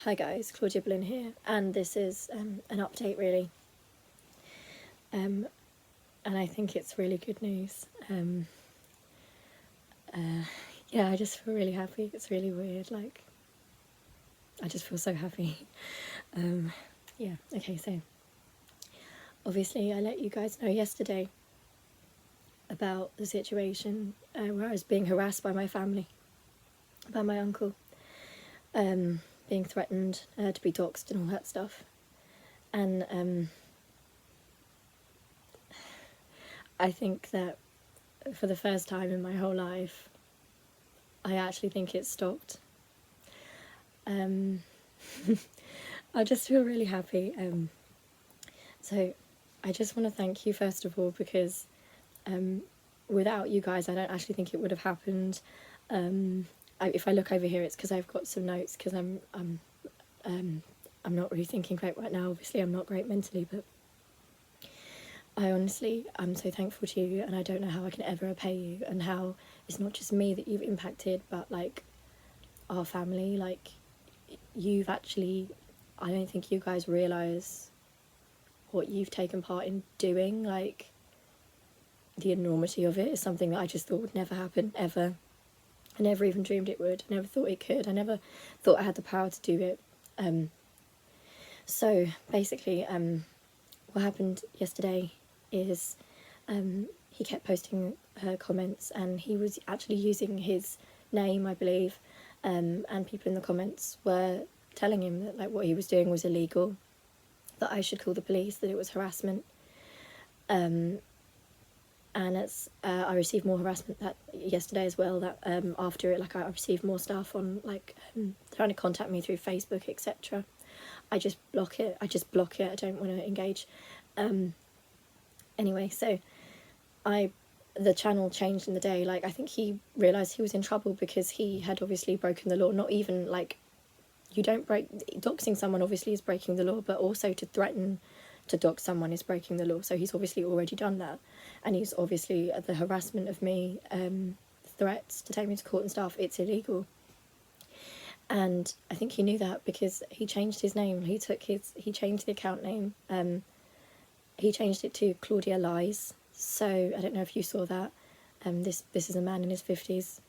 Hi guys, Claudia Blin here, and this is an update really, and I think it's really good news. Yeah, I just feel really happy. It's really weird, like, I just feel so happy. Yeah, okay, so obviously I let you guys know yesterday about the situation where I was being harassed by my family, by my uncle, being threatened to be doxxed and all that stuff, and I think that for the first time in my whole life, I actually think it stopped. I just feel really happy. So I just want to thank you first of all because without you guys, I don't actually think it would have happened. If I look over here, it's because I've got some notes because I'm not really thinking great right now. Obviously, I'm not great mentally, but I'm so thankful to you, and I don't know how I can ever repay you, and how it's not just me that you've impacted, but like our family. Like you've actually, I don't think you guys realise what you've taken part in doing. Like the enormity of it is something that I just thought would never happen ever. I never even dreamed it would. I never thought it could. I never thought I had the power to do it. So basically, what happened yesterday is he kept posting comments, and he was actually using his name, I believe, and people in the comments were telling him that like what he was doing was illegal, that I should call the police, that it was harassment. And it's I received more harassment that yesterday as well, that after it, like I received more stuff on like trying to contact me through Facebook, etc. I just block it. I don't want to engage. Anyway, so the channel changed in the day. Like I think he realised he was in trouble because he had obviously broken the law. Not even like, you don't break, doxing someone obviously is breaking the law, but also to threaten to dox someone is breaking the law. So he's obviously already done that, and he's obviously the harassment of me, threats to take me to court and stuff, it's illegal. And I think he knew that because he changed his name. He changed the account name. He changed it to Claudia Lies. So I don't know if you saw that. This is a man in his 50s,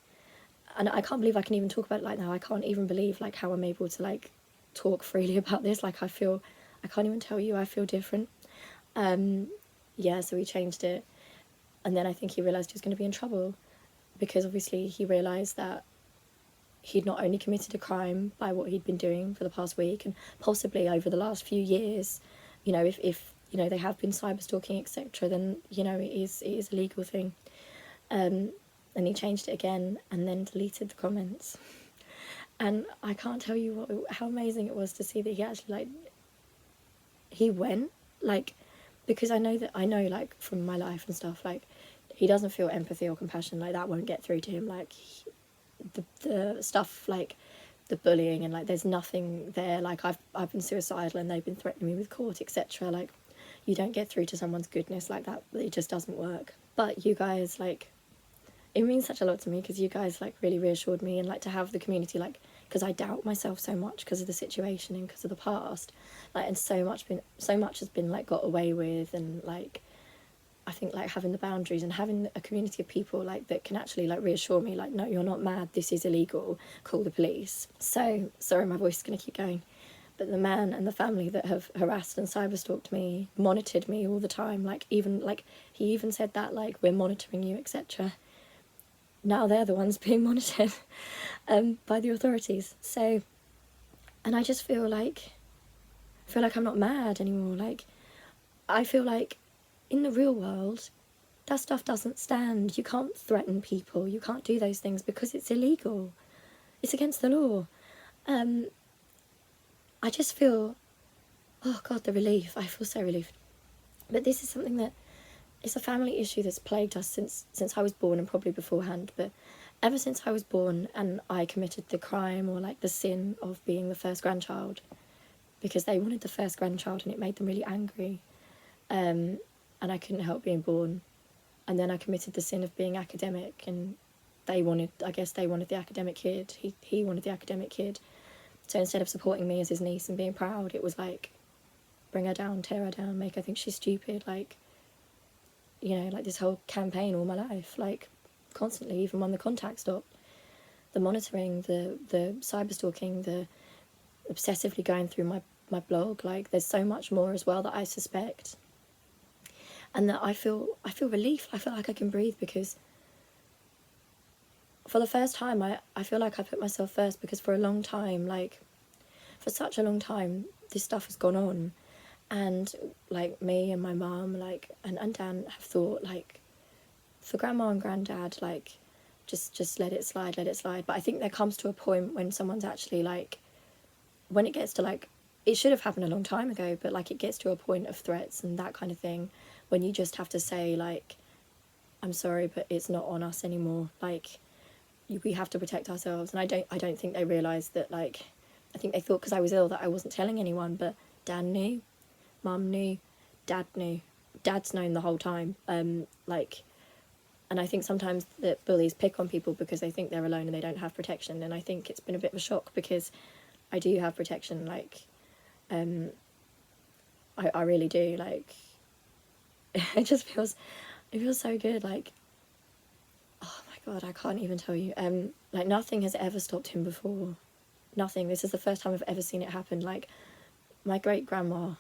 and I can't believe I can even talk about it like now. I can't even believe like how I'm able to like talk freely about this. Like I can't even tell you, I feel different. Yeah, so he changed it, and then I think he realised he was going to be in trouble, because obviously he realised that he'd not only committed a crime by what he'd been doing for the past week and possibly over the last few years. You know, if you know they have been cyber stalking, etc., then you know it is a legal thing. And he changed it again and then deleted the comments. And I can't tell you how amazing it was to see that he actually like, he went, like, because I know like from my life and stuff, like he doesn't feel empathy or compassion, like that won't get through to him. Like the stuff like the bullying and like there's nothing there. Like I've been suicidal and they've been threatening me with court, etc. Like you don't get through to someone's goodness like that. It just doesn't work. But you guys, like, it means such a lot to me because you guys like really reassured me, and like to have the community, like, because I doubt myself so much because of the situation and because of the past, like, and so much has been like got away with, and like I think like having the boundaries and having a community of people like that can actually like reassure me, like, no, you're not mad, this is illegal, call the police. So sorry, my voice is going to keep going, but the man and the family that have harassed and cyberstalked me, monitored me all the time, like even like he even said that like we're monitoring you, etc. Now they're the ones being monitored by the authorities. So, and I just feel like I'm not mad anymore. Like I feel like in the real world that stuff doesn't stand. You can't threaten people, you can't do those things because it's illegal, it's against the law. I just feel, oh god, the relief. I feel so relieved. But this is something that, it's a family issue that's plagued us since I was born, and probably beforehand, but ever since I was born and I committed the crime or like the sin of being the first grandchild, because they wanted the first grandchild and it made them really angry, and I couldn't help being born. And then I committed the sin of being academic, and they wanted the academic kid. He wanted the academic kid. So instead of supporting me as his niece and being proud, it was like, bring her down, tear her down, make her think she's stupid, like, you know, like this whole campaign all my life, like, constantly, even when the contact stopped. The monitoring, the cyber stalking, the obsessively going through my blog, like, there's so much more as well that I suspect. And that I feel relief, I feel like I can breathe, because for the first time, I feel like I put myself first, because for a long time, like, for such a long time, this stuff has gone on. And, like, me and my mum, like, and Dan have thought, like, for grandma and granddad, like, just let it slide, let it slide. But I think there comes to a point when someone's actually, like, when it gets to, like, it should have happened a long time ago, but, like, it gets to a point of threats and that kind of thing, when you just have to say, like, I'm sorry, but it's not on us anymore. Like, we have to protect ourselves. And I don't think they realised that, like, I think they thought because I was ill that I wasn't telling anyone, but Dan knew, Mum knew, Dad knew. Dad's known the whole time. Like, and I think sometimes that bullies pick on people because they think they're alone and they don't have protection. And I think it's been a bit of a shock, because I do have protection. Like, I really do. Like, it feels so good. Like, oh my God, I can't even tell you. Like, nothing has ever stopped him before. Nothing. This is the first time I've ever seen it happen. Like, my great grandma,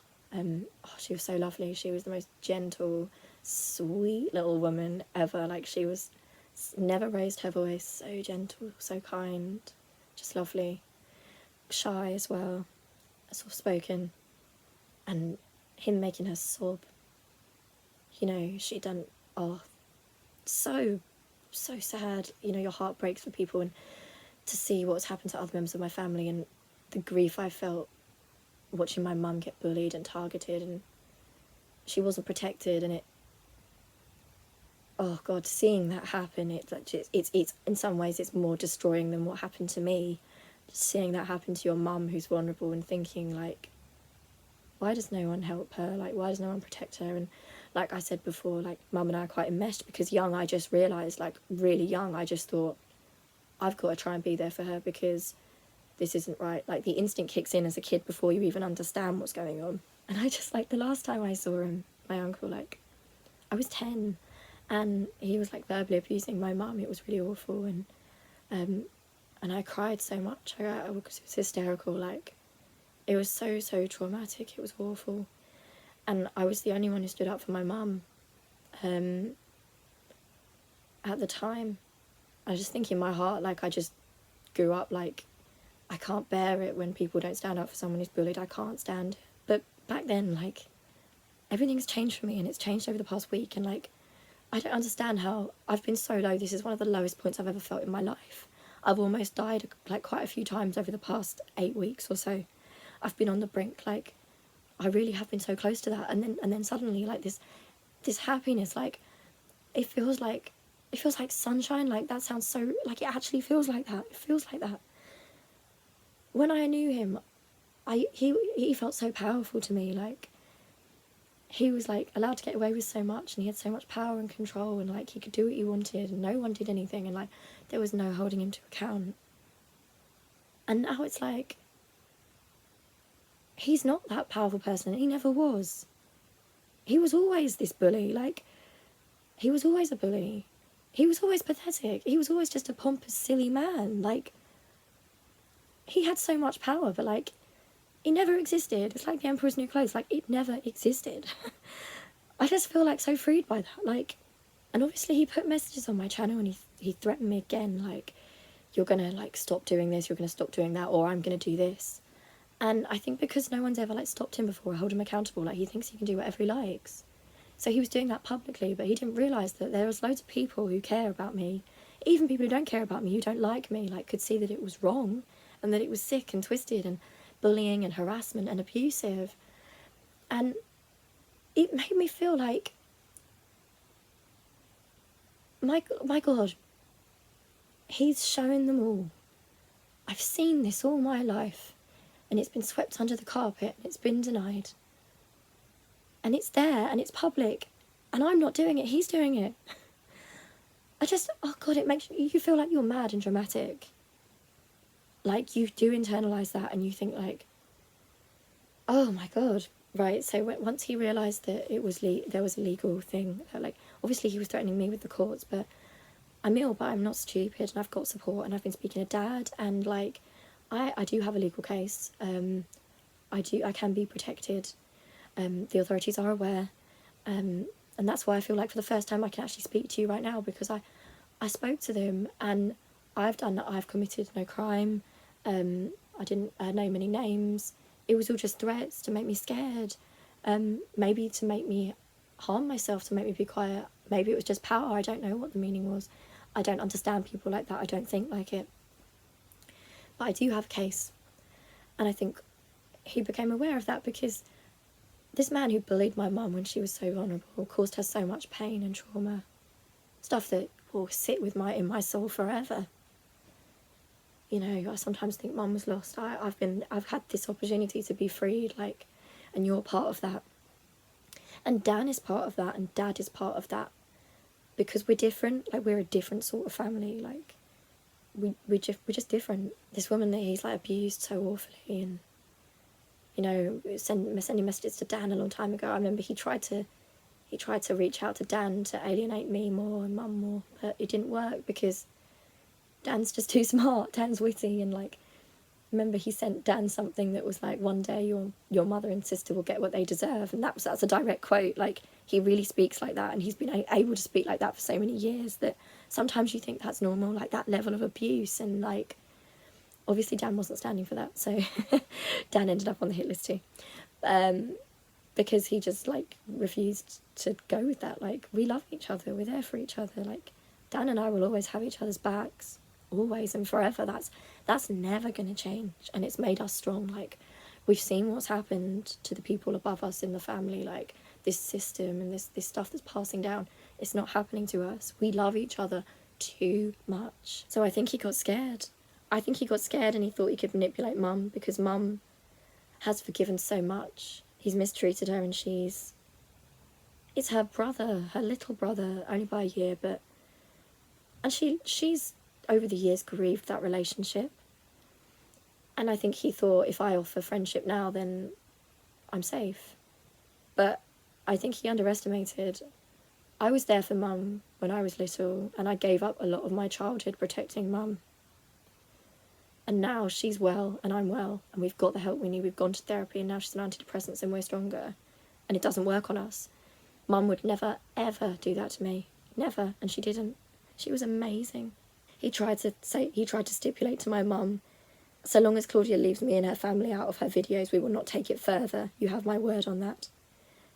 she was so lovely. She was the most gentle, sweet little woman ever. Like, she was never raised her voice. So gentle, so kind, just lovely. Shy as well, soft spoken, and him making her sob. You know, she done, so sad. You know, your heart breaks for people, and to see what's happened to other members of my family, and the grief I felt watching my mum get bullied and targeted, and she wasn't protected, and oh God, seeing that happen, it's in some ways it's more destroying than what happened to me. Just seeing that happen to your mum who's vulnerable, and thinking, like, why does no one help her? Like, why does no one protect her? And like I said before, like, Mum and I are quite enmeshed, because young, I just realised, like, really young, I just thought, I've got to try and be there for her, because this isn't right. Like, the instinct kicks in as a kid before you even understand what's going on. And I just, like, the last time I saw him, my uncle, like, I was 10, and he was, like, verbally abusing my mum. It was really awful, and I cried so much. I was hysterical. Like, it was so traumatic. It was awful, and I was the only one who stood up for my mum. At the time, I just think in my heart, like, I just grew up, like, I can't bear it when people don't stand up for someone who's bullied. I can't stand it. But back then, like, everything's changed for me, and it's changed over the past week, and, like, I don't understand how I've been so low. This is one of the lowest points I've ever felt in my life. I've almost died, like, quite a few times over the past 8 weeks or so. I've been on the brink, like, I really have been so close to that, and then suddenly, like, this happiness, like, it feels like sunshine. Like, that sounds so, like, it actually feels like that. It feels like that. When I knew him, he felt so powerful to me. Like, he was, like, allowed to get away with so much, and he had so much power and control, and, like, he could do what he wanted, and no one did anything, and, like, there was no holding him to account. And now it's like, he's not that powerful person, and he never was. He was always this bully. Like, he was always a bully. He was always pathetic. He was always just a pompous, silly man. Like, he had so much power, but, like, it never existed. It's like the Emperor's New Clothes. Like, it never existed. I just feel, like, so freed by that. Like, and obviously he put messages on my channel, and he threatened me again, like, you're gonna, like, stop doing this, you're gonna stop doing that, or I'm gonna do this. And I think because no one's ever, like, stopped him before or held him accountable, like, he thinks he can do whatever he likes. So he was doing that publicly, but he didn't realise that there was loads of people who care about me, even people who don't care about me, who don't like me, like, could see that it was wrong, and that it was sick and twisted, and bullying and harassment and abusive. And it made me feel like, my God, he's shown them all. I've seen this all my life, and it's been swept under the carpet, and it's been denied. And it's there, and it's public, and I'm not doing it, he's doing it. Oh God, it makes you feel like you're mad and dramatic. like, you do internalise that, and you think, like, oh my god, right? So once he realised that it was there was a legal thing, like, obviously he was threatening me with the courts, but I'm ill, but I'm not stupid, and I've got support, and I've been speaking to Dad, and, like, I do have a legal case. I can be protected. The authorities are aware, and that's why I feel like for the first time I can actually speak to you right now, because I spoke to them, and I've committed no crime. I didn't name any names. It was all just threats to make me scared, maybe to make me harm myself, to make me be quiet. Maybe it was just power. I don't know what the meaning was. I don't understand people like that. I don't think like it. But I do have a case, and I think he became aware of that because this man who bullied my mum when she was so vulnerable caused her so much pain and trauma, stuff that will sit with in my soul forever. You know, I sometimes think mum was lost. I've had this opportunity to be freed, like, and you're part of that. And Dan is part of that, and Dad is part of that, because we're different. Like, we're a different sort of family. Like, we're just different. This woman that he's, like, abused so awfully, and, you know, sending messages to Dan a long time ago. I remember he tried to reach out to Dan to alienate me more and mum more, but it didn't work because Dan's just too smart. Dan's witty, and, like, remember he sent Dan something that was like, one day your mother and sister will get what they deserve, and that's a direct quote. Like, he really speaks like that, and he's been able to speak like that for so many years that sometimes you think that's normal, like that level of abuse, and, like, obviously Dan wasn't standing for that, so Dan ended up on the hit list too, because he just, like, refused to go with that. Like, we love each other, we're there for each other, like, Dan and I will always have each other's backs, always and forever. That's never going to change, and it's made us strong. Like, we've seen what's happened to the people above us in the family, like this system and this stuff that's passing down. It's not happening to us. We love each other too much. So I think he got scared. I think he got scared, and he thought he could manipulate mum, because mum has forgiven so much. He's mistreated her, and it's her brother, her little brother, only by a year, and she's over the years grieved that relationship. And I think he thought, if I offer friendship now, then I'm safe. But I think he underestimated. I was there for mum when I was little, and I gave up a lot of my childhood protecting mum. And now she's well, and I'm well, and we've got the help we need. We've gone to therapy, and now she's on antidepressants, and we're stronger. And it doesn't work on us. Mum would never, ever do that to me. Never. And she didn't. She was amazing. He tried to stipulate to my mum, so long as Claudia leaves me and her family out of her videos, we will not take it further. You have my word on that.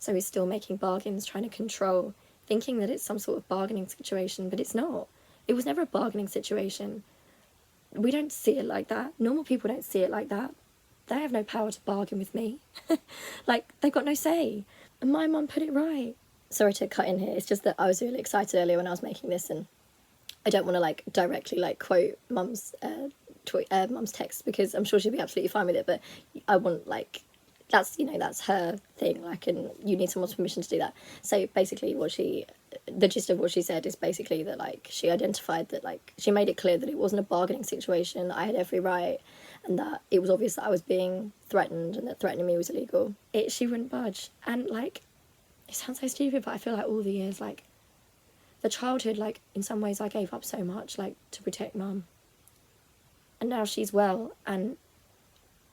So he's still making bargains, trying to control, thinking that it's some sort of bargaining situation, but it's not. It was never a bargaining situation. We don't see it like that. Normal people don't see it like that. They have no power to bargain with me. Like, they've got no say. And my mum put it right. Sorry to cut in here. It's just that I was really excited earlier when I was making this, and I don't want to, like, directly, like, quote mum's mum's text, because I'm sure she'll be absolutely fine with it, but I want, like, that's, you know, that's her thing, like, and you need someone's permission to do that. So basically the gist of what she said is basically that, like, she identified that, like, she made it clear that it wasn't a bargaining situation, that I had every right, and that it was obvious that I was being threatened, and that threatening me was illegal. She wouldn't budge. And, like, it sounds so stupid, but I feel like all the years, like, the childhood, like, in some ways I gave up so much, like, to protect mum. And now she's well, and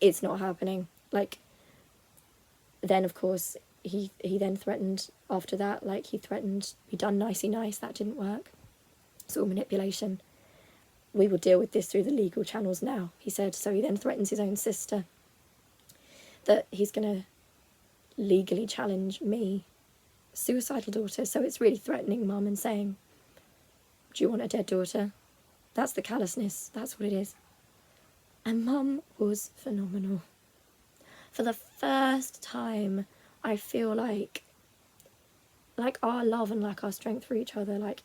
it's not happening. Like, then, of course, he then threatened after that, like, he threatened, be done nicey nice, that didn't work. It's all manipulation. We will deal with this through the legal channels now, he said. So he then threatens his own sister, that he's going to legally challenge me, suicidal daughter. So it's really threatening mum and saying, do you want a dead daughter? That's the callousness, that's what it is. And mum was phenomenal. For the first time, I feel like our love and, like, our strength for each other, like,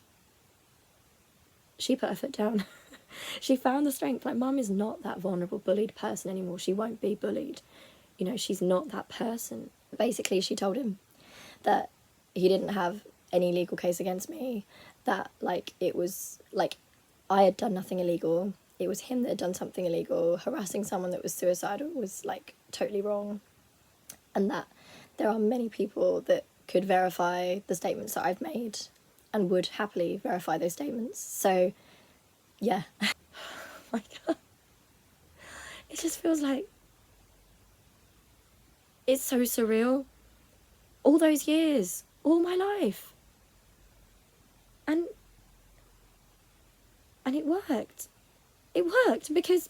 she put her foot down. She found the strength. Like, mum is not that vulnerable, bullied person anymore. She won't be bullied. You know, she's not that person. Basically, she told him that he didn't have any legal case against me, that, like, it was, like, I had done nothing illegal, it was him that had done something illegal. Harassing someone that was suicidal was like totally wrong, and that there are many people that could verify the statements that I've made and would happily verify those statements. So yeah. Oh my God, it just feels like it's so surreal. All those years, all my life, and it worked. It worked because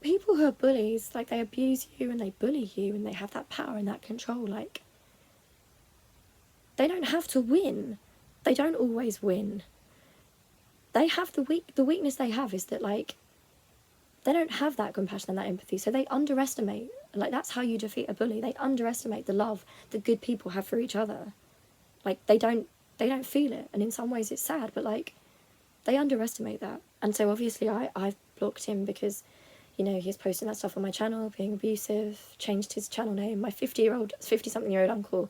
people who are bullies, like, they abuse you and they bully you and they have that power and that control, like, they don't have to win. They don't always win. They have the weakness they have is that, like, they don't have that compassion and that empathy, so they underestimate, like, that's how you defeat a bully. They underestimate the love that good people have for each other. Like, they don't feel it, and in some ways it's sad, but, like, they underestimate that. And so obviously I've blocked him because, you know, he's posting that stuff on my channel, being abusive, changed his channel name. My 50-something-year-old uncle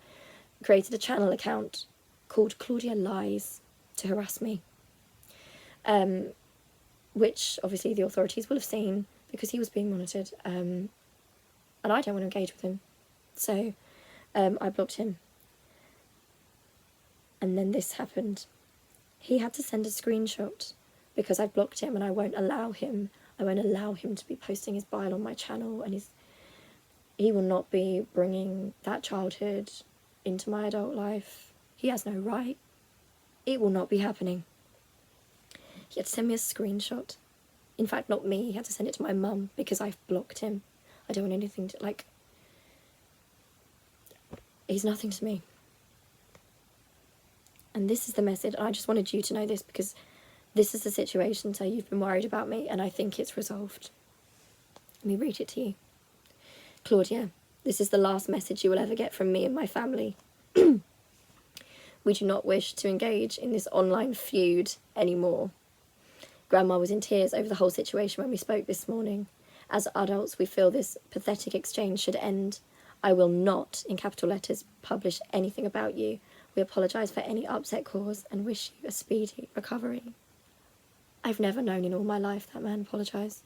created a channel account called Claudia Lies to harass me. Which obviously the authorities will have seen because he was being monitored. And I don't want to engage with him. So I blocked him. And then this happened. He had to send a screenshot because I blocked him and I won't allow him to be posting his bile on my channel, and he will not be bringing that childhood into my adult life. He has no right. It will not be happening. He had to send me a screenshot. In fact, not me, he had to send it to my mum because I've blocked him. I don't want anything to, like, he's nothing to me. And this is the message, and I just wanted you to know this because this is the situation, so you've been worried about me, and I think it's resolved. Let me read it to you. Claudia, this is the last message you will ever get from me and my family. We do not wish to engage in this online feud anymore. Grandma was in tears over the whole situation when we spoke this morning. As adults, we feel this pathetic exchange should end. I will not, in capital letters, publish anything about you. We apologise for any upset caused and wish you a speedy recovery. I've never known in all my life that man apologise.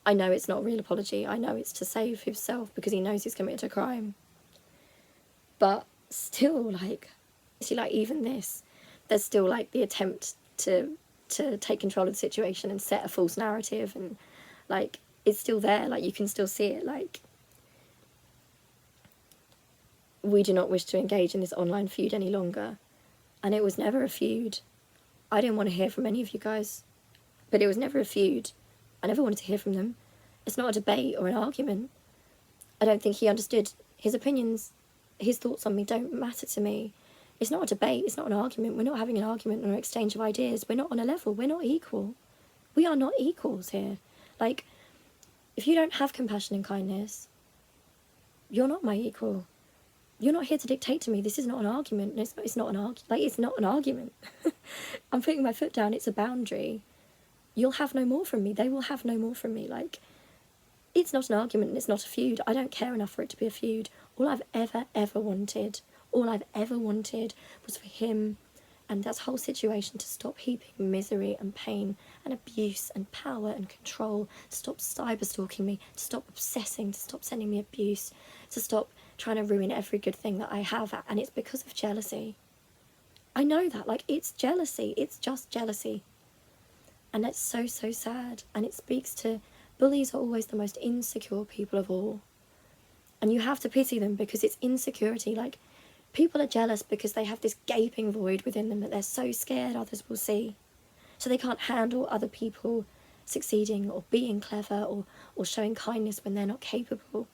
I know it's not a real apology. I know it's to save himself because he knows he's committed a crime. But still, like, see, like, even this, there's still, like, the attempt to take control of the situation and set a false narrative, and, like, it's still there. Like, you can still see it. Like, we do not wish to engage in this online feud any longer. And it was never a feud. I didn't want to hear from any of you guys. But it was never a feud. I never wanted to hear from them. It's not a debate or an argument. I don't think he understood his opinions. His thoughts on me don't matter to me. It's not a debate. It's not an argument. We're not having an argument or an exchange of ideas. We're not on a level. We're not equal. We are not equals here. Like, if you don't have compassion and kindness, you're not my equal. You're not here to dictate to me. This is not an argument. It's not an argument. I'm putting my foot down. It's a boundary. You'll have no more from me. They will have no more from me. Like, it's not an argument and it's not a feud. I don't care enough for it to be a feud. All I've ever wanted was for him and that whole situation to stop heaping misery and pain and abuse and power and control, to stop cyber stalking me, to stop obsessing, to stop sending me abuse, to stop trying to ruin every good thing that I have. And it's because of jealousy. I know that. Like, it's jealousy. It's just jealousy. And that's so, so sad. And it speaks to, bullies are always the most insecure people of all. And you have to pity them because it's insecurity. Like, people are jealous because they have this gaping void within them that they're so scared others will see. So they can't handle other people succeeding or being clever or showing kindness when they're not capable.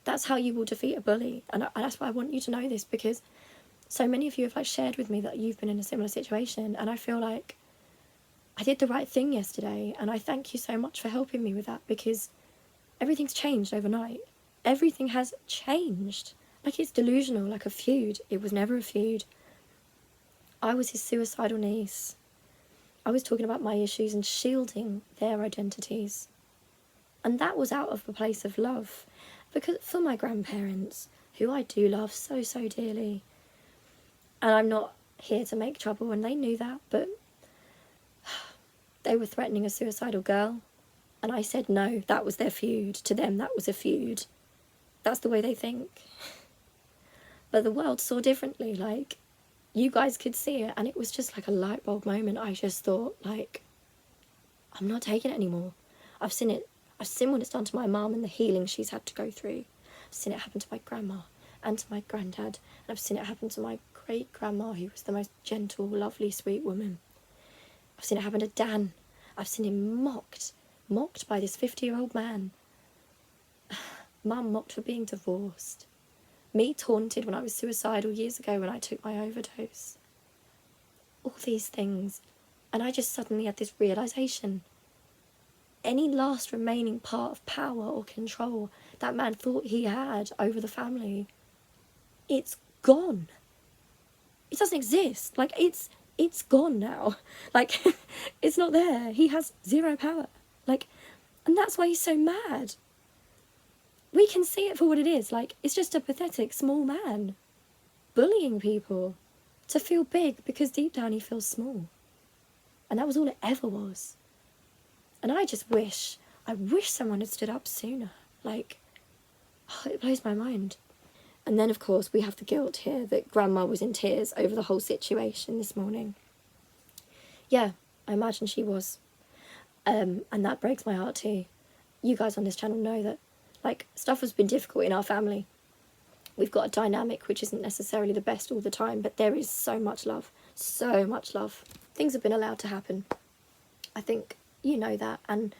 That's how you will defeat a bully. And that's why I want you to know this, because so many of you have, like, shared with me that you've been in a similar situation. And I feel like I did the right thing yesterday, and I thank you so much for helping me with that, because everything's changed overnight. Everything has changed. Like, it's delusional, like a feud. It was never a feud. I was his suicidal niece. I was talking about my issues and shielding their identities. And that was out of a place of love. Because for my grandparents, who I do love so, so dearly, and I'm not here to make trouble, and they knew that, but they were threatening a suicidal girl. And I said no, that was their feud. To them, that was a feud. That's the way they think. But the world saw differently. Like, you guys could see it, and it was just like a light bulb moment. I just thought, like, I'm not taking it anymore. I've seen it. I've seen what it's done to my mum and the healing she's had to go through. I've seen it happen to my grandma and to my granddad. And I've seen it happen to my great-grandma, who was the most gentle, lovely, sweet woman. I've seen it happen to Dan. I've seen him mocked by this 50-year-old man. Mum mocked for being divorced. Me taunted when I was suicidal years ago when I took my overdose. All these things. And I just suddenly had this realisation. Any last remaining part of power or control that man thought he had over the family, it's gone. It doesn't exist. Like, it's gone now. Like, it's not there. He has zero power. Like, and that's why he's so mad. We can see it for what it is. Like, it's just a pathetic small man bullying people to feel big because deep down he feels small. And that was all it ever was. And I wish someone had stood up sooner. Like, oh, it blows my mind. And then, of course, we have the guilt here that Grandma was in tears over the whole situation this morning. Yeah, I imagine she was. And that breaks my heart too. You guys on this channel know that, like, stuff has been difficult in our family. We've got a dynamic which isn't necessarily the best all the time, but there is so much love. So much love. Things have been allowed to happen. I think you know that. And,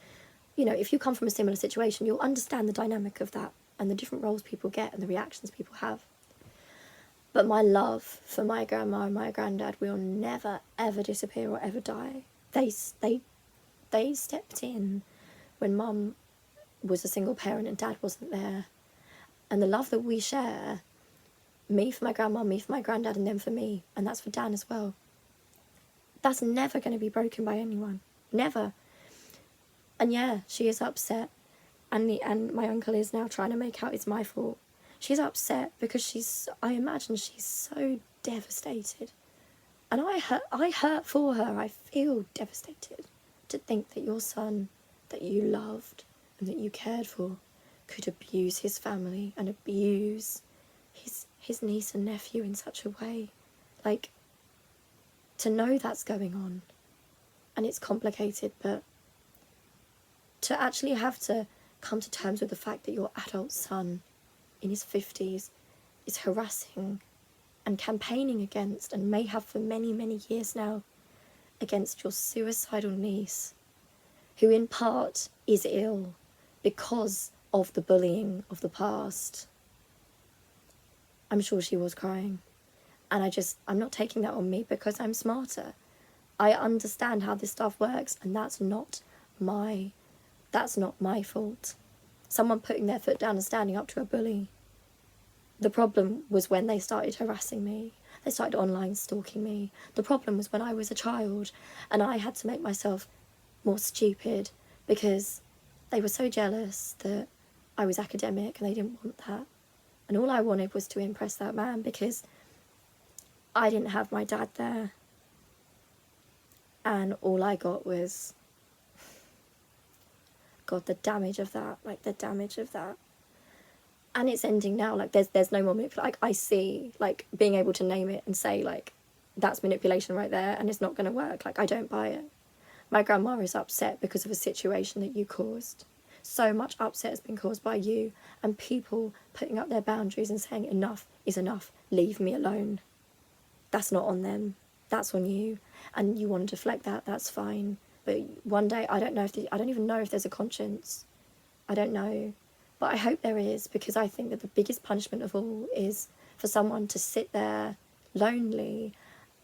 you know, if you come from a similar situation, you'll understand the dynamic of that and the different roles people get and the reactions people have. But my love for my grandma and my granddad will never, ever disappear or ever die. They stepped in when Mum was a single parent and Dad wasn't there. And the love that we share, me for my grandma, me for my granddad, and them for me, and that's for Dan as well, that's never going to be broken by anyone. Never. And yeah, she is upset. And my uncle is now trying to make out it's my fault. She's upset because I imagine she's so devastated. And I hurt for her. I feel devastated to think that your son that you loved and that you cared for could abuse his family and abuse his niece and nephew in such a way. Like, to know that's going on, and it's complicated, but to actually have to come to terms with the fact that your adult son in his 50s is harassing and campaigning against, and may have for many, many years now, against your suicidal niece, who in part is ill because of the bullying of the past. I'm sure she was crying. And I'm not taking that on me because I'm smarter. I understand how this stuff works, and that's not my fault. Someone putting their foot down and standing up to a bully. The problem was when they started harassing me. They started online stalking me. The problem was when I was a child and I had to make myself more stupid because they were so jealous that I was academic and they didn't want that. And all I wanted was to impress that man because I didn't have my dad there. And all I got was, God, the damage of that, like the damage of that. And it's ending now, like there's no more manipulation. Like I see, like being able to name it and say like, that's manipulation right there and it's not going to work. Like I don't buy it. My grandma is upset because of a situation that you caused. So much upset has been caused by you and people putting up their boundaries and saying enough is enough, leave me alone. That's not on them, that's on you. And you want to deflect that, that's fine. But one day, I don't even know if there's a conscience. I don't know. But I hope there is, because I think that the biggest punishment of all is for someone to sit there lonely,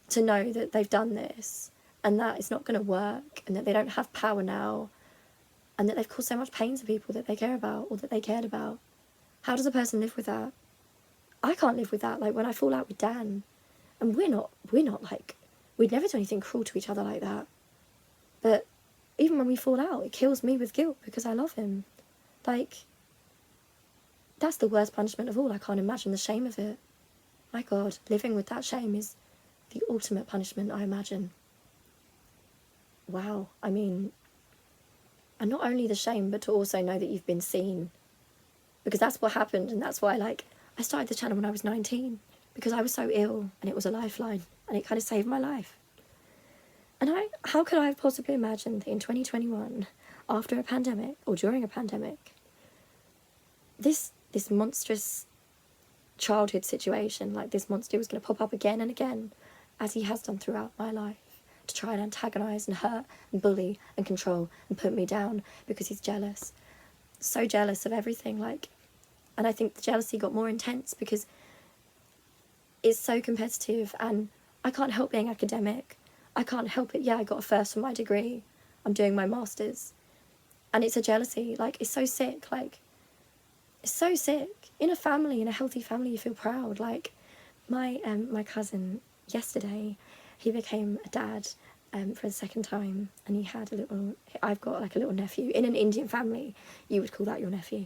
to know that they've done this and that it's not going to work and that they don't have power now and that they've caused so much pain to people that they care about or that they cared about. How does a person live with that? I can't live with that. Like when I fall out with Dan, and we're not like, we'd never do anything cruel to each other like that. But even when we fall out, it kills me with guilt because I love him. Like, that's the worst punishment of all. I can't imagine the shame of it. My God, living with that shame is the ultimate punishment, I imagine. wow, I mean, and not only the shame, but to also know that you've been seen, because that's what happened. And that's why, like, I started the channel when I was 19, because I was so ill, and it was a lifeline, and it kind of saved my life. And how could I have possibly imagined that in 2021, after a pandemic, or during a pandemic, this monstrous childhood situation, like this monster was going to pop up again and again, as he has done throughout my life, to try and antagonise and hurt and bully and control and put me down, because he's jealous. So jealous of everything, like, and I think the jealousy got more intense because it's so competitive, and I can't help being academic. I can't help it. Yeah, I got a first for my degree. I'm doing my master's. And it's a jealousy, like, it's so sick, like, it's so sick. In a family, in a healthy family, you feel proud. Like, my cousin, yesterday, he became a dad for the second time, and he had I've got, like, a little nephew. In an Indian family, you would call that your nephew.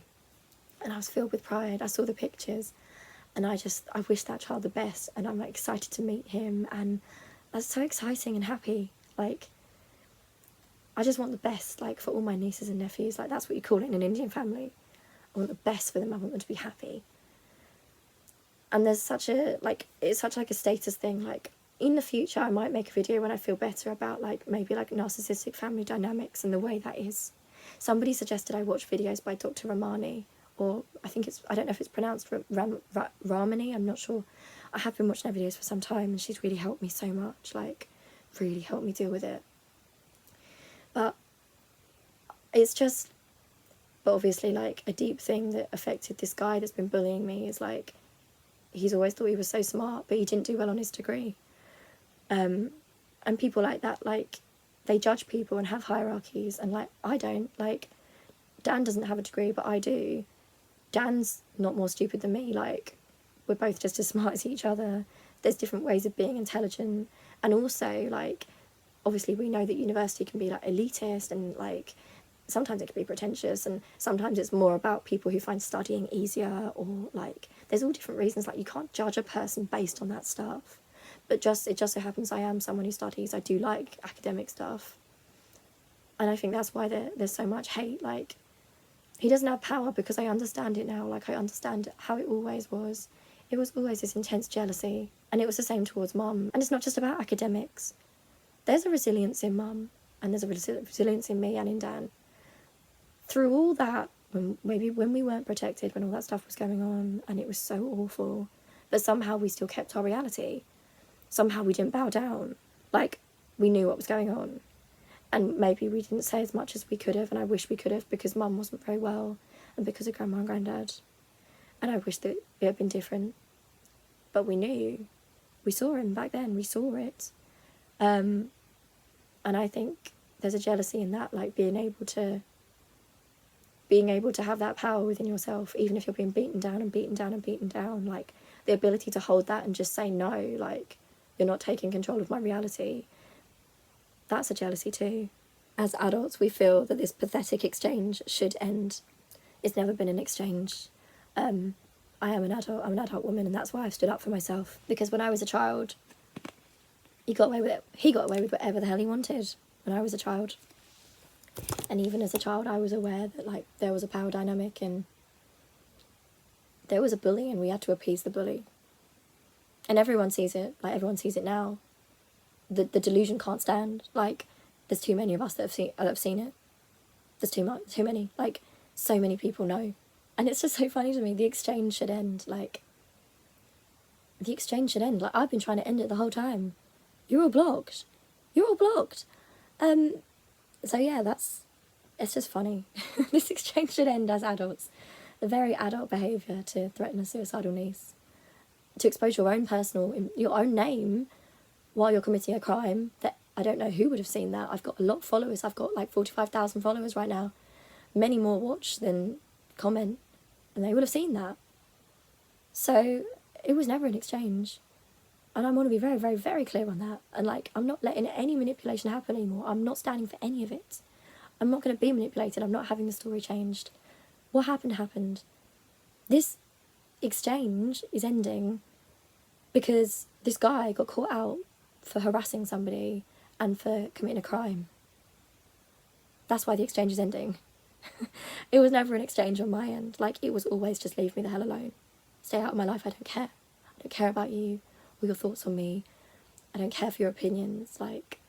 And I was filled with pride. I saw the pictures, and I wish that child the best, and I'm, like, excited to meet him, and that's so exciting and happy. Like, I just want the best, like, for all my nieces and nephews. Like, that's what you call it in an Indian family. I want the best for them. I want them to be happy. And there's such a, like, it's such, like, a status thing. Like, in the future, I might make a video when I feel better about, like, maybe, like, narcissistic family dynamics and the way that is. Somebody suggested I watch videos by Dr. Ramani, or I don't know if it's pronounced Ramani, I'm not sure. I have been watching her videos for some time, and she's really helped me so much, like, really helped me deal with it. But it's just, but obviously, like, a deep thing that affected this guy that's been bullying me is, like, he's always thought he was so smart, but he didn't do well on his degree. And people like that, like, they judge people and have hierarchies, and, like, I don't. Like, Dan doesn't have a degree, but I do. Dan's not more stupid than me. Like, we're both just as smart as each other. There's different ways of being intelligent. And also, like, obviously we know that university can be, like, elitist, and, like, sometimes it can be pretentious, and sometimes it's more about people who find studying easier, or, like, there's all different reasons. Like, you can't judge a person based on that stuff. But it just so happens I am someone who studies. I do like academic stuff. And I think that's why there's so much hate. Like, he doesn't have power, because I understand it now. Like, I understand how it always was. It was always this intense jealousy. And it was the same towards Mum. And it's not just about academics. There's a resilience in Mum. And there's a resilience in me and in Dan. Through all that, when we weren't protected, when all that stuff was going on, and it was so awful, but somehow we still kept our reality. Somehow we didn't bow down. Like, we knew what was going on. And maybe we didn't say as much as we could have, and I wish we could have, because Mum wasn't very well, and because of Grandma and Grandad. And I wish that it had been different. But we knew. We saw him back then. We saw it. And I think there's a jealousy in that, like, being able to have that power within yourself, even if you're being beaten down and beaten down and beaten down. Like, the ability to hold that and just say no, like, you're not taking control of my reality. That's a jealousy too. As adults, we feel that this pathetic exchange should end. It's never been an exchange. I am an adult. I'm an adult woman, and that's why I've stood up for myself. Because when I was a child, he got away with it. He got away with whatever the hell he wanted when I was a child. And even as a child, I was aware that, like, there was a power dynamic, and there was a bully, and we had to appease the bully. And everyone sees it. Like, everyone sees it now. The delusion can't stand. Like, there's too many of us that have seen it. There's too many. Like, so many people know. And it's just so funny to me. The exchange should end. Like, the exchange should end. Like, I've been trying to end it the whole time. You're all blocked. You're all blocked. So yeah, it's just funny. This exchange should end as adults. The very adult behaviour to threaten a suicidal niece. To expose your own name while you're committing a crime that I don't know who would have seen that. I've got a lot of followers. I've got, like, 45,000 followers right now. Many more watch than comment, and they would have seen that. So it was never an exchange. And I want to be very, very, very clear on that. And, like, I'm not letting any manipulation happen anymore. I'm not standing for any of it. I'm not going to be manipulated. I'm not having the story changed. What happened. This exchange is ending because this guy got caught out for harassing somebody and for committing a crime. That's why the exchange is ending. It was never an exchange on my end. Like, it was always just leave me the hell alone. Stay out of my life, I don't care. I don't care about you or your thoughts on me. I don't care for your opinions. Like,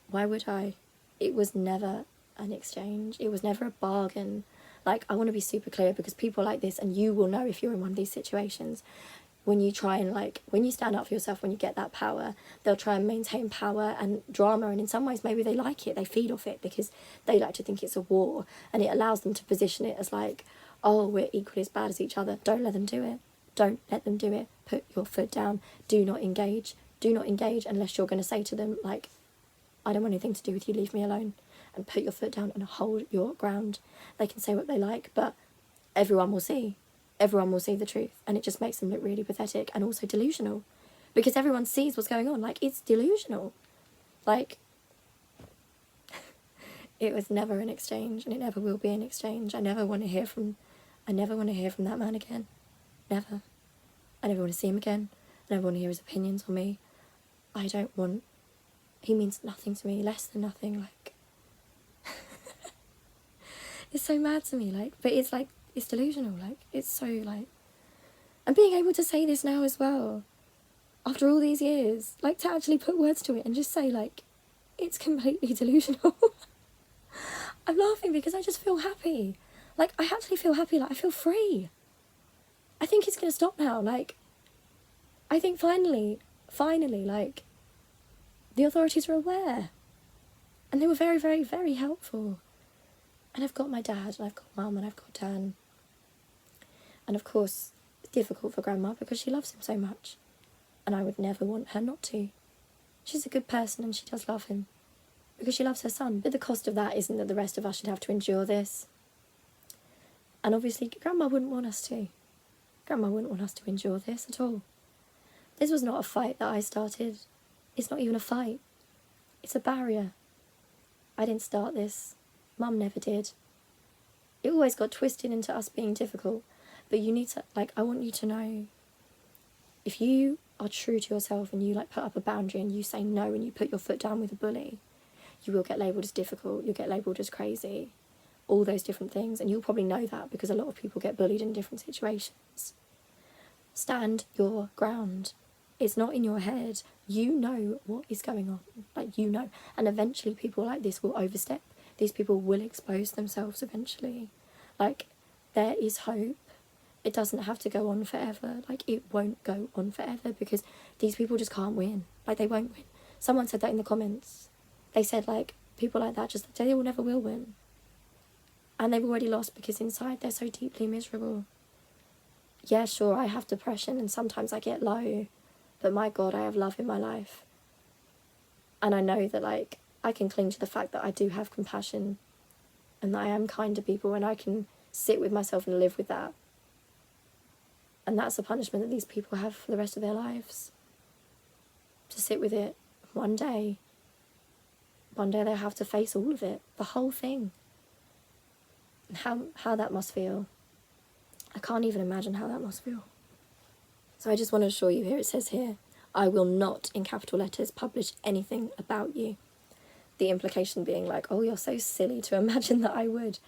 why would I? It was never an exchange. It was never a bargain. Like, I want to be super clear, because people like this, and you will know if you're in one of these situations, when you try and, like, when you stand up for yourself, when you get that power, they'll try and maintain power and drama, and in some ways maybe they like it, they feed off it, because they like to think it's a war, and it allows them to position it as like, oh, we're equally as bad as each other. Don't let them do it. Don't let them do it. Put your foot down. Do not engage. Do not engage unless you're going to say to them, like, I don't want anything to do with you, leave me alone. And put your foot down and hold your ground. They can say what they like, but everyone will see. Everyone will see the truth. And it just makes them look really pathetic and also delusional. Because everyone sees what's going on. Like, it's delusional. Like, it was never an exchange, and it never will be an exchange. I never want to hear from that man again. Never. I never want to see him again. I never want to hear his opinions on me. He means nothing to me, less than nothing, like. It's so mad to me, like, but it's like, it's delusional, like, it's so, like, and being able to say this now as well, after all these years, like, to actually put words to it and just say, like, it's completely delusional. I'm laughing because I just feel happy. Like, I actually feel happy, like, I feel free. I think it's going to stop now, like, I think finally, like, the authorities are aware. And they were very, very, very helpful. And I've got my dad, and I've got mum, and I've got Dan. And of course, it's difficult for grandma because she loves him so much. And I would never want her not to. She's a good person and she does love him. Because she loves her son. But the cost of that isn't that the rest of us should have to endure this. And obviously, grandma wouldn't want us to. Grandma wouldn't want us to endure this at all. This was not a fight that I started. It's not even a fight. It's a barrier. I didn't start this. Mum never did. It always got twisted into us being difficult. But you need to, like, I want you to know, if you are true to yourself and you, like, put up a boundary and you say no and you put your foot down with a bully, you will get labelled as difficult, you'll get labelled as crazy, all those different things. And you'll probably know that because a lot of people get bullied in different situations. Stand your ground. It's not in your head. You know what is going on. Like, you know. And eventually people like this will overstep. These people will expose themselves eventually. Like, there is hope. It doesn't have to go on forever. Like, it won't go on forever because these people just can't win. Like, they won't win. Someone said that in the comments. They said, like, people like that just, they will never will win. And they've already lost because inside they're so deeply miserable. Yeah, sure, I have depression and sometimes I get low. But my God, I have love in my life. And I know that, like, I can cling to the fact that I do have compassion and that I am kind to people and I can sit with myself and live with that. And that's the punishment that these people have for the rest of their lives. To sit with it one day they'll have to face all of it, the whole thing. And how that must feel. I can't even imagine how that must feel. So I just want to assure you here, it says here, I will not, in capital letters, publish anything about you. The implication being like, oh, you're so silly to imagine that I would.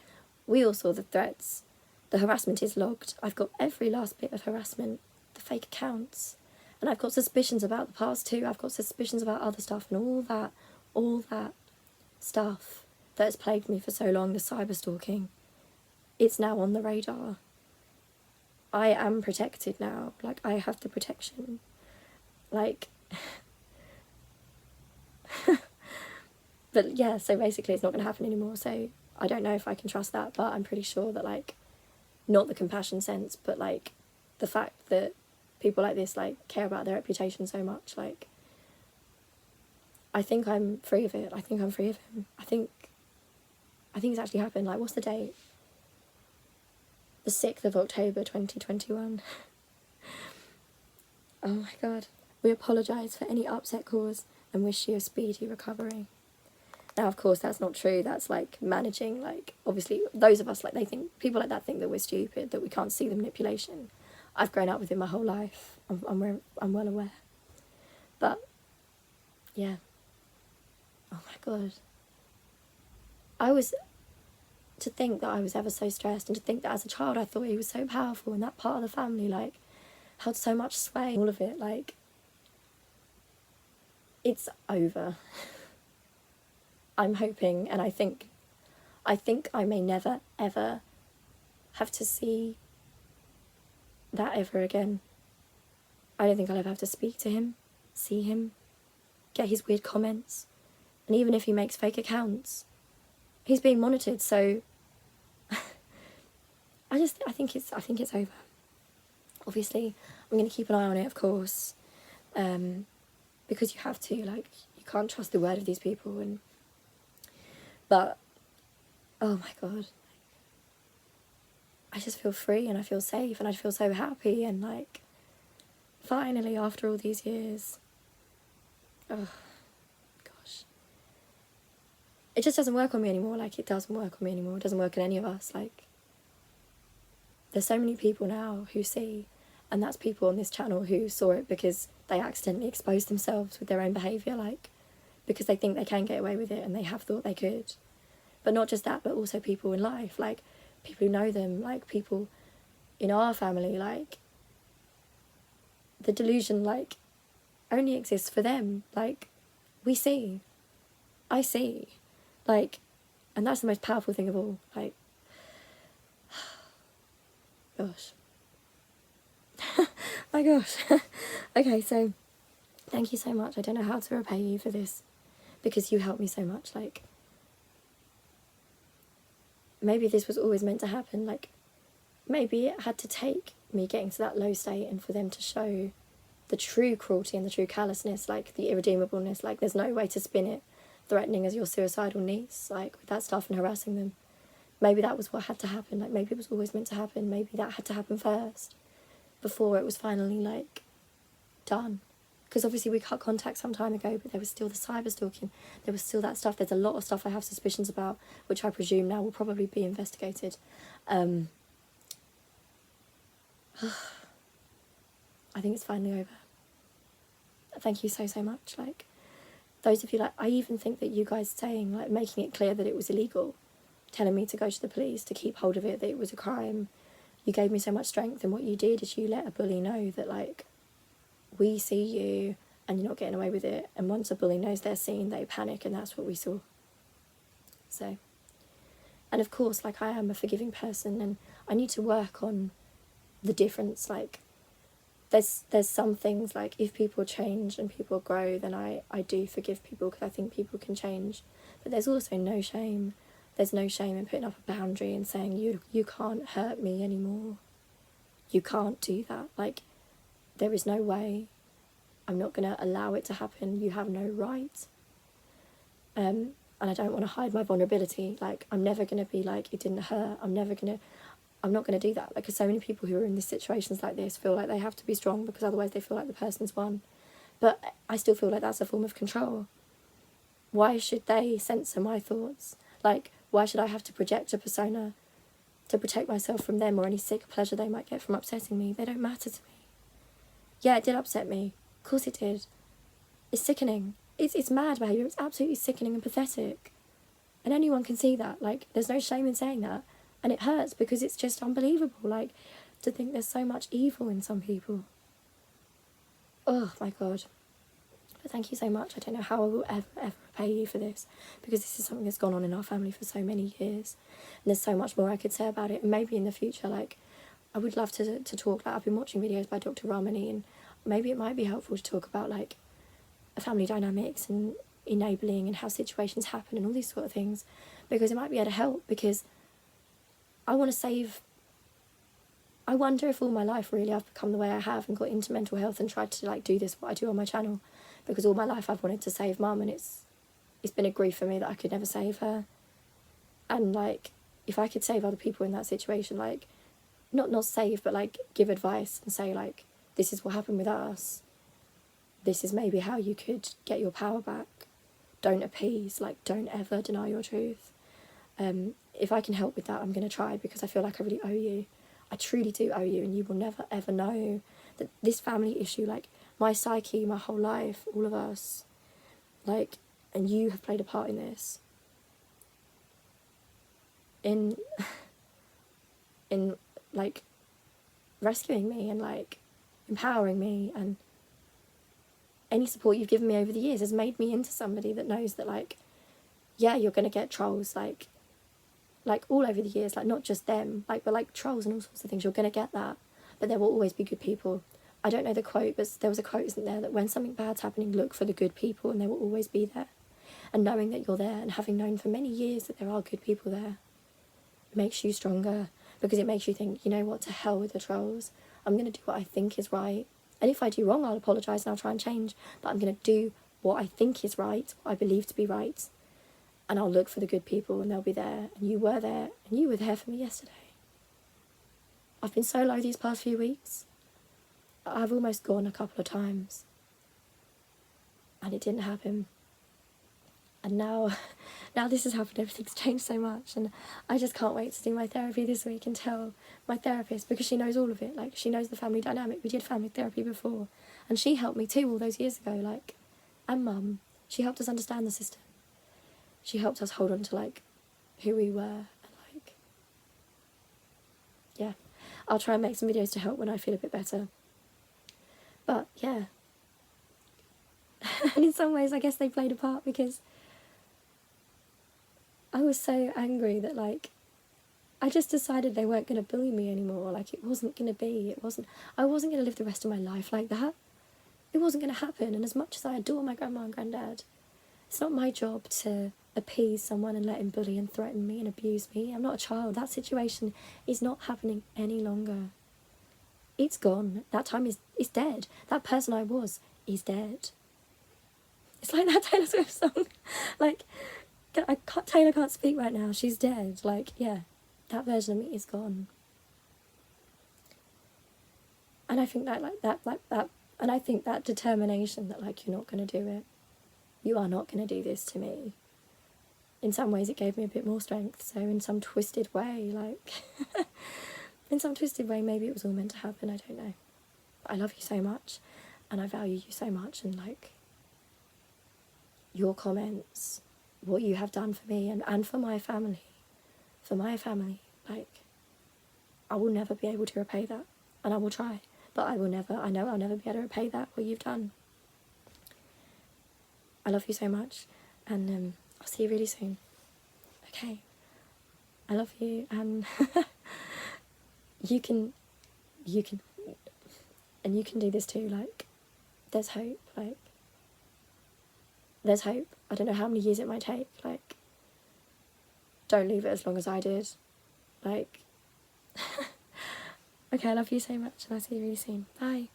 We all saw the threats. The harassment is logged. I've got every last bit of harassment, the fake accounts. And I've got suspicions about the past too. I've got suspicions about other stuff and all that stuff that has plagued me for so long, the cyber stalking. It's now on the radar. I am protected now. Like, I have the protection. Like... But yeah, so basically it's not going to happen anymore, so I don't know if I can trust that, but I'm pretty sure that, like, not the compassion sense, but, like, the fact that people like this, like, care about their reputation so much, like, I think I'm free of it. I think I'm free of him. I think it's actually happened. Like, what's the date? The 6th of October 2021. Oh my God. We apologise for any upset caused and wish you a speedy recovery. Now, of course, that's not true. That's, like, managing, like, obviously, those of us, like, people like that think that we're stupid, that we can't see the manipulation. I've grown up with it my whole life. I'm well aware. But, yeah. Oh, my God. I was, to think that I was ever so stressed, and to think that as a child I thought he was so powerful and that part of the family, like, held so much sway, all of it, like, it's over. I'm hoping, and I think I may never, ever have to see that ever again. I don't think I'll ever have to speak to him, see him, get his weird comments. And even if he makes fake accounts, he's being monitored, so I think it's over. Obviously, I'm going to keep an eye on it, of course, because you have to, like, you can't trust the word of these people, but, oh my God, I just feel free, and I feel safe, and I feel so happy, and, like, finally, after all these years, oh, gosh. It just doesn't work on me anymore, like, it doesn't work on me anymore, it doesn't work on any of us, like, there's so many people now who see, and that's people on this channel who saw it because they accidentally exposed themselves with their own behaviour, like, because they think they can get away with it, and they have thought they could. But not just that, but also people in life, like, people who know them, like, people in our family, like, the delusion, like, only exists for them, like, we see, I see, like, and that's the most powerful thing of all, like, gosh. My gosh. Okay, so, thank you so much. I don't know how to repay you for this, because you helped me so much, like, maybe this was always meant to happen, like, maybe it had to take me getting to that low state and for them to show the true cruelty and the true callousness, like, the irredeemableness, like, there's no way to spin it, threatening as your suicidal niece, like, with that stuff and harassing them. Maybe that was what had to happen, like, maybe it was always meant to happen, maybe that had to happen first, before it was finally, like, done. Because obviously we cut contact some time ago, but there was still the cyber stalking, there was still that stuff, there's a lot of stuff I have suspicions about, which I presume now will probably be investigated. I think it's finally over. Thank you so, so much. Like, those of you, like, I even think that you guys saying, like, making it clear that it was illegal, telling me to go to the police, to keep hold of it, that it was a crime, you gave me so much strength, and what you did is you let a bully know that, like, we see you and you're not getting away with it, and once a bully knows they're seen, they panic, and that's what we saw. So, and of course, like, I am a forgiving person, and I need to work on the difference, like, there's some things, like, if people change and people grow, then I do forgive people, because I think people can change, but there's also no shame. There's no shame in putting up a boundary and saying, you can't hurt me anymore. You can't do that. Like, there is no way. I'm not going to allow it to happen. You have no right. And I don't want to hide my vulnerability. Like, I'm never going to be like, it didn't hurt. I'm not going to do that. Like, because so many people who are in these situations like this feel like they have to be strong, because otherwise they feel like the person's won. But I still feel like that's a form of control. Why should they censor my thoughts? Like, why should I have to project a persona to protect myself from them, or any sick pleasure they might get from upsetting me? They don't matter to me. Yeah, it did upset me. Of course it did. It's sickening. It's mad behaviour. It's absolutely sickening and pathetic. And anyone can see that. Like, there's no shame in saying that. And it hurts, because it's just unbelievable. Like, to think there's so much evil in some people. Oh, my God. But thank you so much. I don't know how I will ever repay you for this, because this is something that's gone on in our family for so many years. And there's so much more I could say about it. And maybe in the future, like, I would love to talk, like, I've been watching videos by Dr. Ramani, and maybe it might be helpful to talk about, like, family dynamics and enabling and how situations happen and all these sort of things, because it might be able to help, because I want to save. I wonder if all my life really I've become the way I have and got into mental health and tried to, like, do this, what I do on my channel, because all my life I've wanted to save Mum, and it's been a grief for me that I could never save her. And, like, if I could save other people in that situation, like, not save, but, like, give advice and say, like, this is what happened with us, this is maybe how you could get your power back, don't appease, like, don't ever deny your truth. If I can help with that, I'm going to try, because I feel like I really owe you. I truly do owe you, and you will never ever know that this family issue, like, my psyche, my whole life, all of us, like, and you have played a part in this. in like rescuing me and like empowering me, and any support you've given me over the years has made me into somebody that knows that, like, yeah, you're going to get trolls, like all over the years, like not just them, like, but like trolls and all sorts of things, you're going to get that, but there will always be good people. I don't know the quote, but there was a quote, isn't there, that when something bad's happening, look for the good people and they will always be there. And knowing that you're there and having known for many years that there are good people there makes you stronger, because it makes you think, you know what, to hell with the trolls, I'm going to do what I think is right, and if I do wrong, I'll apologise and I'll try and change, but I'm going to do what I think is right, what I believe to be right, and I'll look for the good people and they'll be there, and you were there, and you were there for me yesterday. I've been so low these past few weeks. I've almost gone a couple of times, and it didn't happen. And now this has happened, everything's changed so much, and I just can't wait to do my therapy this week and tell my therapist, because she knows all of it, like, she knows the family dynamic. We did family therapy before, and she helped me too all those years ago, like, and Mum, she helped us understand the system. She helped us hold on to, like, who we were, and, like, yeah. I'll try and make some videos to help when I feel a bit better. But, yeah. And in some ways, I guess they played a part, because I was so angry that, like, I just decided they weren't going to bully me anymore. Like, it wasn't going to be, I wasn't going to live the rest of my life like that. It wasn't going to happen. And as much as I adore my grandma and granddad, it's not my job to appease someone and let him bully and threaten me and abuse me. I'm not a child. That situation is not happening any longer. It's gone. That time is dead. That person I was is dead. It's like that Taylor Swift song. Like, Taylor can't speak right now. She's dead. Like, yeah, that version of me is gone. And I think that, and I think that determination that, like, you're not going to do it. You are not going to do this to me. In some ways, it gave me a bit more strength. So in some twisted way, like, in some twisted way, maybe it was all meant to happen. I don't know. But I love you so much, and I value you so much, and, like, your comments, what you have done for me and for my family, like, I will never be able to repay that, and I will try, but I know I'll never be able to repay that, what you've done. I love you so much, and I'll see you really soon. Okay, I love you, and you can do this too. Like, there's hope, like, there's hope. I don't know how many years it might take. Like, don't leave it as long as I did. Like, okay, I love you so much, and I'll see you really soon. Bye.